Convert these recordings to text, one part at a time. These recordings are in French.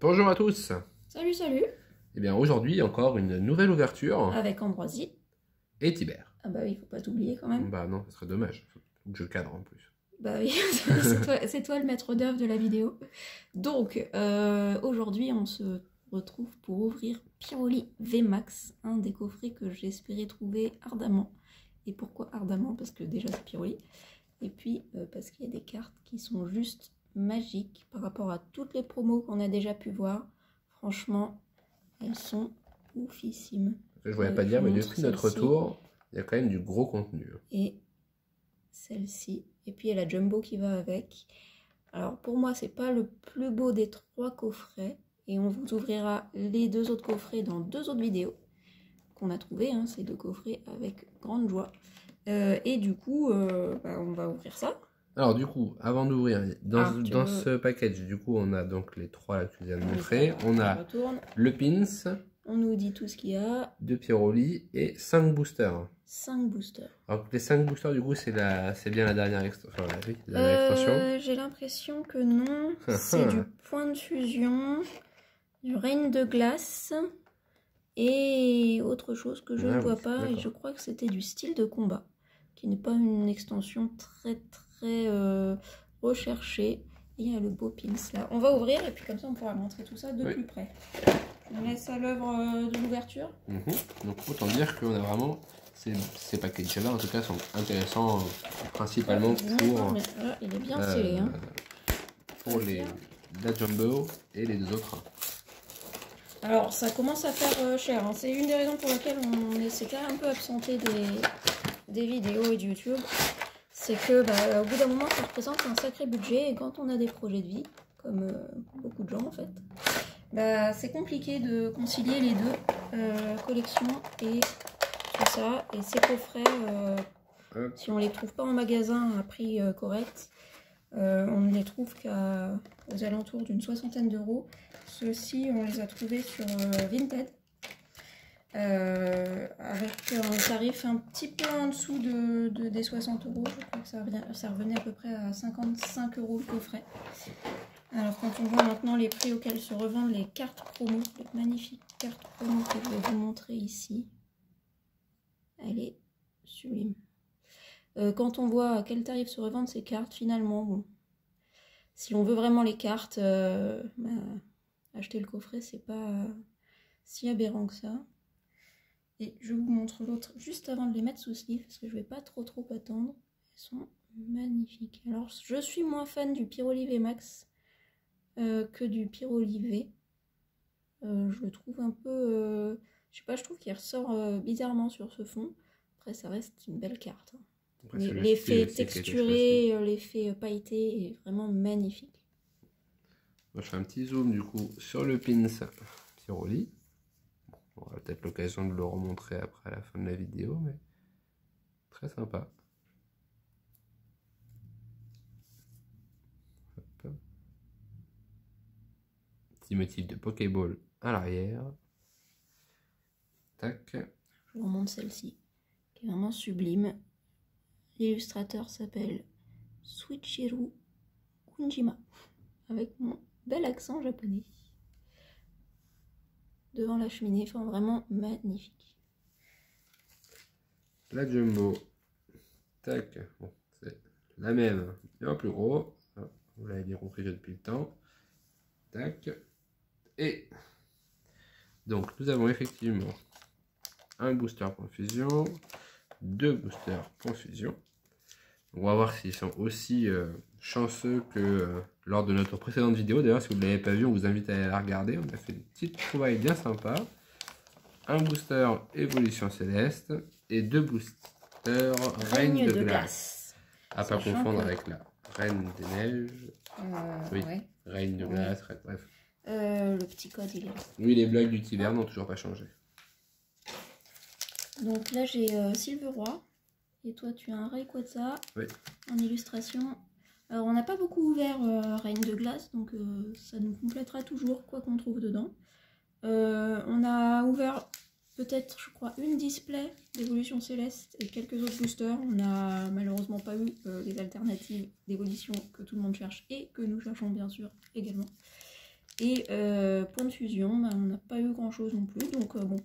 Bonjour à tous. Salut, salut. Eh bien aujourd'hui encore une nouvelle ouverture. Avec Ambroisie. Et Tibère. Ah bah oui, faut pas t'oublier quand même. Bah non, ce serait dommage. Faut que je cadre en plus. Bah oui, c'est toi le maître d'œuvre de la vidéo. Donc, aujourd'hui on se retrouve pour ouvrir Pyroli VMAX, un des coffrets que j'espérais trouver ardemment. Et pourquoi ardemment? Parce que déjà c'est Pyroli. Et puis parce qu'il y a des cartes qui sont juste magiques par rapport à toutes les promos qu'on a déjà pu voir. Franchement, elles sont oufissimes. Je ne voulais pas dire, mais depuis notre retour, il y a quand même du gros contenu. Et celle-ci. Et puis il y a la jumbo qui va avec. Alors pour moi, c'est pas le plus beau des trois coffrets. Et on vous ouvrira les deux autres coffrets dans deux autres vidéos qu'on a trouvé, hein, ces deux coffrets, avec grande joie. Et du coup, on va ouvrir ça. Alors du coup, avant d'ouvrir, dans ce package, du coup, on a donc les trois là que tu viens de montrer. On a le pins. On nous dit tout ce qu'il y a. 2 Pyroli et 5 boosters. 5 boosters. Alors les 5 boosters, du coup, c'est bien la dernière extension. Enfin, oui, la dernière extension. J'ai l'impression que non. C'est du point de fusion, du règne de glace et autre chose que je ne vois pas. Et je crois que c'était du style de combat, qui n'est pas une extension très recherchée. Il y a le beau pins là. On va ouvrir et puis comme ça on pourra montrer tout ça de plus près. Je me laisse à l'œuvre de l'ouverture. Donc autant dire qu'on a vraiment ces packages là en tout cas sont intéressants principalement pour il est bien scellé, hein. Pour la jumbo et les deux autres. Alors ça commence à faire cher, hein. C'est une des raisons pour laquelle on s'était un peu absenté des vidéos et de YouTube. C'est que au bout d'un moment ça représente un sacré budget et quand on a des projets de vie, comme beaucoup de gens en fait, c'est compliqué de concilier les deux, collection et tout ça. Et ces coffrets, si on les trouve pas en magasin à prix correct, on ne les trouve qu'aux alentours d'une 60aine d'euros. Ceux-ci, on les a trouvés sur Vinted. Avec un tarif un petit peu en dessous des 60 euros. Je crois que ça revenait à peu près à 55 euros le coffret. Alors quand on voit maintenant les prix auxquels se revendent les cartes promo, les magnifiques cartes promo que je vais vous montrer ici, elle est sublime. Quand on voit à quel tarif se revendent ces cartes, finalement, bon, si on veut vraiment les cartes, acheter le coffret, c'est pas si aberrant que ça. Et je vous montre l'autre juste avant de les mettre sous sleeve, parce que je vais pas trop attendre. Elles sont magnifiques. Alors, je suis moins fan du Pyroli VMAX que du Pyroli V. Je le trouve un peu... je sais pas, je trouve qu'il ressort bizarrement sur ce fond. Après, ça reste une belle carte. L'effet texturé, l'effet pailleté est vraiment magnifique. Moi, je fais un petit zoom du coup sur le pins Pyroli. On aura peut-être l'occasion de le remontrer après à la fin de la vidéo, mais très sympa. Hop. Petit motif de Pokéball à l'arrière. Tac. Je vous remontre celle-ci, qui est vraiment sublime. L'illustrateur s'appelle Suichiru Kunjima, avec mon bel accent japonais. Devant la cheminée, enfin vraiment magnifique. La jumbo, tac, bon, c'est la même, mais en plus gros, vous l'avez bien compris depuis le temps, tac, et donc nous avons effectivement un booster point fusion, 2 boosters point fusion. On va voir s'ils sont aussi chanceux que lors de notre précédente vidéo. D'ailleurs, si vous ne l'avez pas vu, on vous invite à aller la regarder. On a fait une petite trouvaille bien sympa. Un booster évolution céleste et 2 boosters règne de glace. À pas confondre avec la reine des neiges. Oui, ouais. Reine de glace, bref. Le petit code, il est là. Oui, les blagues du Tibère n'ont toujours pas changé. Donc là, j'ai Silveroy. Et toi, tu as un Rayquaza en illustration. Alors, on n'a pas beaucoup ouvert Reine de Glace, donc ça nous complétera toujours quoi qu'on trouve dedans. On a ouvert peut-être, je crois, une display d'évolution céleste et quelques autres boosters. On n'a malheureusement pas eu les alternatives d'évolution que tout le monde cherche et que nous cherchons bien sûr également. Et point de fusion, bah, on n'a pas eu grand chose non plus. Donc bon,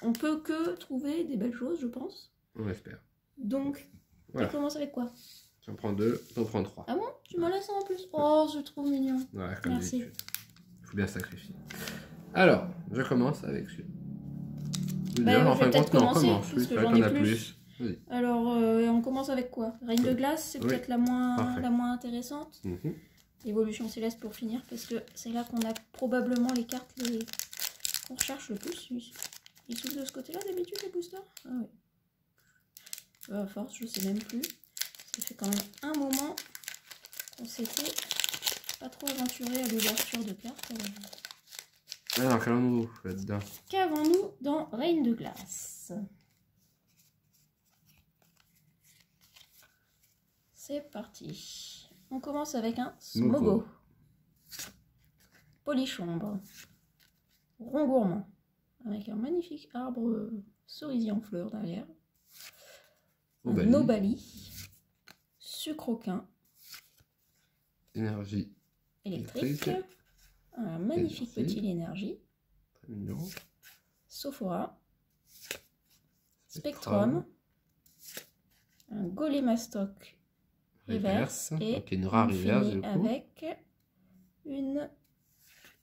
on peut que trouver des belles choses, je pense. On espère. Donc, voilà. Tu commences avec quoi? J'en prends 2, t'en prends 3. Ah bon? Tu m'en laisses un en plus? Oh, c'est trop mignon. Ouais, comme Merci. d'habitude. Il faut bien sacrifier. Alors, je commence avec celui-là. Bah, En je vais fin de peut-être compte, non, commencer, commence. parce Oui, que c'est vrai j'en qu'on ai a plus. Vas-y. Alors, on commence avec quoi? Reine de glace, c'est Oui. peut-être la Parfait. moins intéressante. Évolution céleste pour finir, parce que c'est là qu'on a probablement les cartes qu'on recherche le plus. Ils s'ouvrent de ce côté-là d'habitude, les boosters? Ah oui. À force, je sais même plus. Ça fait quand même un moment qu'on s'était pas trop aventuré à l'ouverture de cartes. Alors, qu'allons-nous là-dedans? Qu'avons-nous dans Reine de glace? C'est parti. On commence avec un Smogo. Polychombre. Rond gourmand. Avec un magnifique arbre cerisier en fleurs derrière. Un Nobali. Sucroquin. Énergie Électrique. Un magnifique petit énergie. Très mignon. Sophora. Spectrum. Un Golémastoc reverse. Et donc une rare reverse du coup. Avec une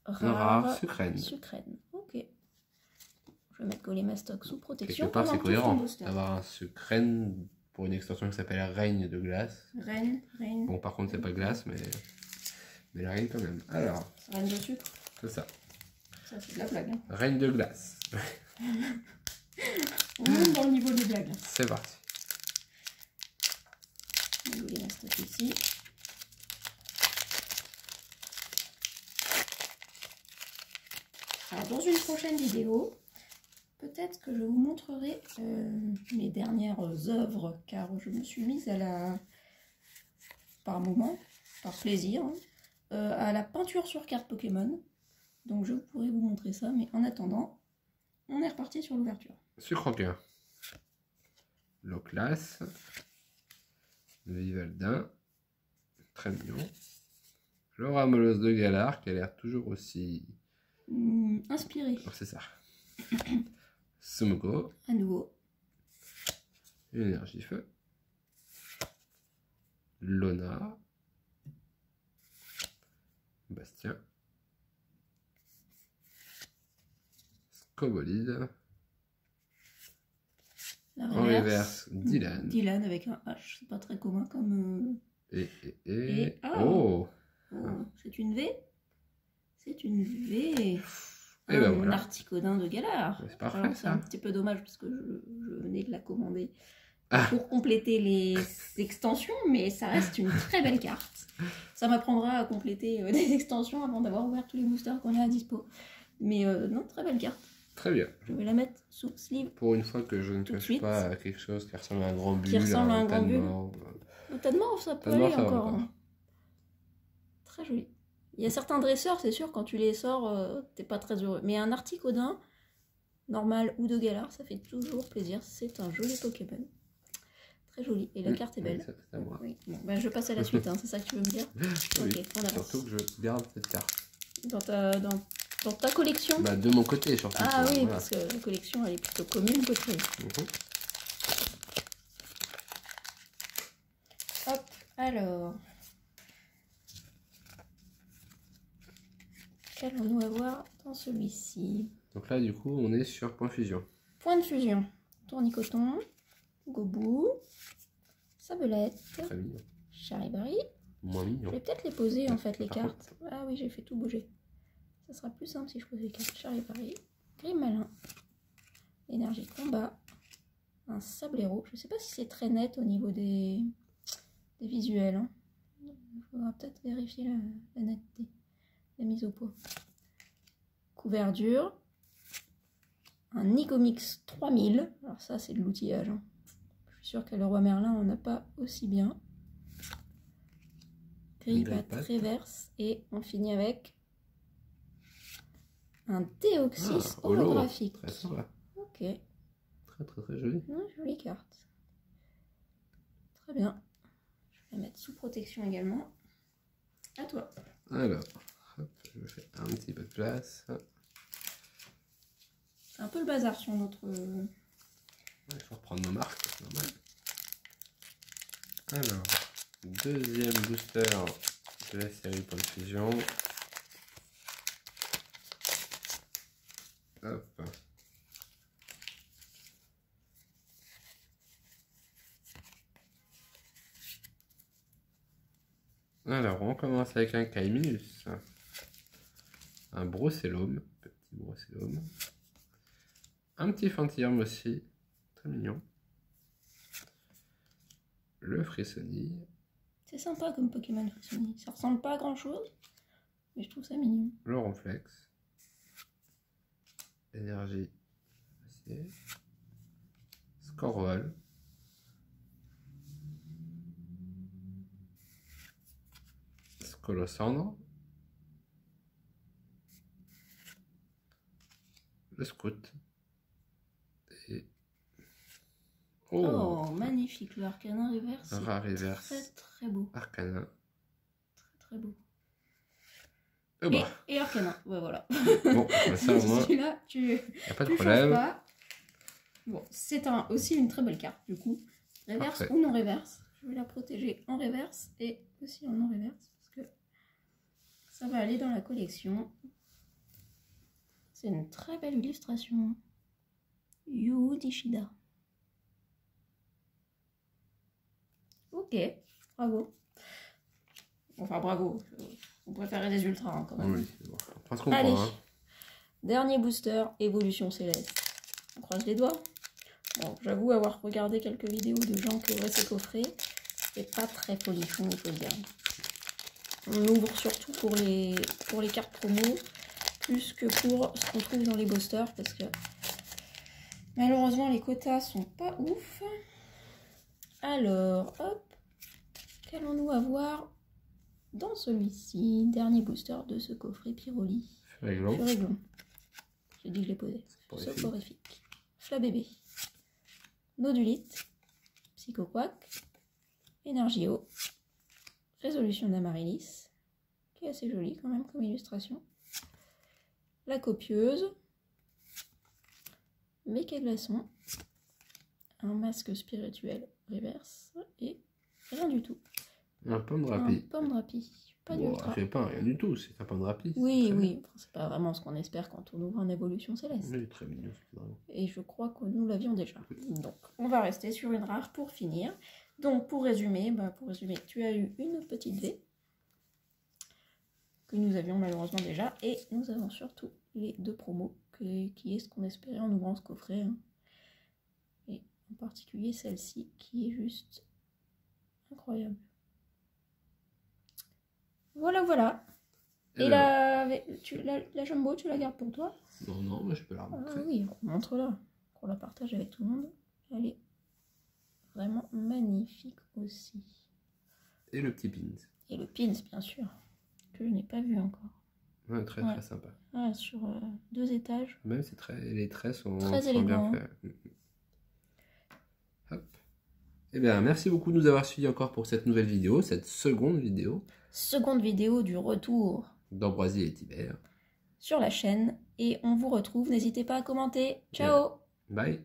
rare sucrène. Ok. Je vais mettre Golémastoc sous protection. Quelque part, c'est cohérent d'avoir un sucrène pour une extension qui s'appelle Règne de glace. Reine. Bon, par contre, c'est pas glace, mais la reine quand même. Alors. Reine de sucre. C'est ça. Ça, c'est de la blague. Hein. Reine de glace. On monte dans le niveau des blagues. C'est parti. Golémastoc ici. Alors, dans une prochaine vidéo, peut-être que je vous montrerai mes dernières œuvres, car je me suis mise par moment, par plaisir, à la peinture sur carte Pokémon. Donc je pourrais vous montrer ça, mais en attendant, on est reparti sur l'ouverture. Sucroquin. Loclas. Le Vivaldin. Très mignon. Laura Molosse de Galar, qui a l'air toujours aussi... inspiré. Oh, c'est ça. Smogo. À nouveau. Énergie feu. Lona. Bastien. Scobolide. La en reverse, Dylan. Dylan avec un H, c'est pas très commun comme... Et... Oh, c'est une V. C'est une V. Et ben voilà. Articodin de Galar. C'est parfait. C'est un petit peu dommage parce que je venais de la commander pour compléter les extensions, mais ça reste une très belle carte. Ça m'apprendra à compléter des extensions avant d'avoir ouvert tous les boosters qu'on a à dispo. Mais non, très belle carte. Très bien. Je vais la mettre sous sleeve. Pour une fois que je ne touche pas à quelque chose qui ressemble à un grand bulle. Qui ressemble à un grand bulle. Le tas de mort, ça peut aller encore. Hein. Très joli. Il y a certains dresseurs, c'est sûr, quand tu les sors, t'es pas très heureux. Mais un Articodin, normal ou de Galar, ça fait toujours plaisir. C'est un joli Pokémon. Très joli. Et la carte est belle. C'est à moi. Oui. Bon, bah, je passe à la suite, hein. C'est ça que tu veux me dire? Oui. Ok, on avance. Surtout que je garde cette carte. Dans ta collection? Bah, de mon côté, surtout. Ah oui, voilà. Parce que la collection, elle est plutôt commune côté. Hop, alors. Qu'allons-nous avoir dans celui-ci? Donc là, du coup, on est sur point fusion. Point de fusion. Tournicoton, Gobou, Sabelette, Charivari. Moins mignon. Je vais peut-être les poser en fait, les cartes. Ah oui, j'ai fait tout bouger. Ça sera plus simple si je pose les cartes. Charivari, Grimalin, Énergie combat, un Sablero. Je ne sais pas si c'est très net au niveau des visuels. Hein. Il faudra peut-être vérifier la netteté, la mise au pot. Couverture. Un Nicomix 3000. Alors ça, c'est de l'outillage. Hein. Je suis sûre qu'à le Roi Merlin, on n'a pas aussi bien. Grille-patte reverse. Et on finit avec un Deoxys holographique. Très sympa. Ok. Très joli. Jolie carte. Très bien. Je vais la mettre sous protection également. À toi. Alors, Hop, je me fais un petit peu de place. C'est un peu le bazar sur notre... Il faut reprendre nos marques, c'est normal. Alors, deuxième booster de la série Point de Fusion. Hop. Alors, on commence avec un Kaiminus. Un Brossellum, petit Brossellum. Un petit Fantirme aussi, très mignon. Le Frissonille. C'est sympa comme Pokémon Frissonille. Ça ressemble pas à grand chose, mais je trouve ça mignon. Le Ronflex. Énergie. Scorval. Scolosandre. Le Scout. Et... Oh, magnifique, le Arcanin reverse. Un rare reverse. Très très beau. Arcanin. Très très beau. Oh bah. Et Arcanin, ouais, voilà. Bon, ça au moins. Celui-là, tu Y a pas de changes problème. pas. Bon, c'est aussi une très belle carte, du coup. Reverse Parfait. ou non reverse. Je vais la protéger en reverse et aussi en non reverse. Parce que ça va aller dans la collection. C'est une très belle illustration. Yu Dishida. Ok, bravo. Enfin, bravo. On préférait les ultras hein, quand même. Oui, bon, on prend ce qu'on Allez, prend. Hein. dernier booster, évolution céleste. On croise les doigts. Bon, j'avoue avoir regardé quelques vidéos de gens qui auraient ces coffrets. C'est pas très folichon, il faut le dire. On ouvre surtout pour les cartes promo, plus que pour ce qu'on trouve dans les boosters, parce que malheureusement les quotas sont pas ouf. Alors, hop, qu'allons-nous avoir dans celui-ci? Dernier booster de ce coffret Pyroli. Furéglon. J'ai dit que je l'ai posé. Soporifique. Flabébé. Nodulite. Psychoquack. Énergio. Résolution d'Amaryllis, qui est assez jolie quand même comme illustration. La copieuse. Mécaglaçon. Un masque spirituel reverse. Et rien du tout. Un pomme de Un rapie. pomme de rapie. Pas Bon, d'ultra. c'est pas rien du tout, c'est un pomme de rapie. Oui, oui. Enfin, c'est pas vraiment ce qu'on espère quand on ouvre une évolution céleste. Oui, très mignon. Vraiment. Et je crois que nous l'avions déjà. Donc, on va rester sur une rare pour finir. Donc, pour résumer, tu as eu une petite V que nous avions malheureusement déjà. Et nous avons surtout les deux promos, qui est ce qu'on espérait en ouvrant ce coffret. Hein. Et en particulier celle-ci, qui est juste incroyable. Voilà, voilà. Et la jumbo, tu la gardes pour toi? Non, non, mais je peux la remontrer. Ah oui, montre-la. Qu'on la partage avec tout le monde. Elle est vraiment magnifique aussi. Et le petit pins. Et le pins, bien sûr, que je n'ai pas vu encore. Ouais, très très sympa. Ah, sur 2 étages. Même c'est très, les traits sont Très bien élégant. faits. Hop. Eh bien, merci beaucoup de nous avoir suivis encore pour cette nouvelle vidéo, cette seconde vidéo. Seconde vidéo du retour d'Ambroisie et Tibère. sur la chaîne. Et on vous retrouve. N'hésitez pas à commenter. Ciao! Bye!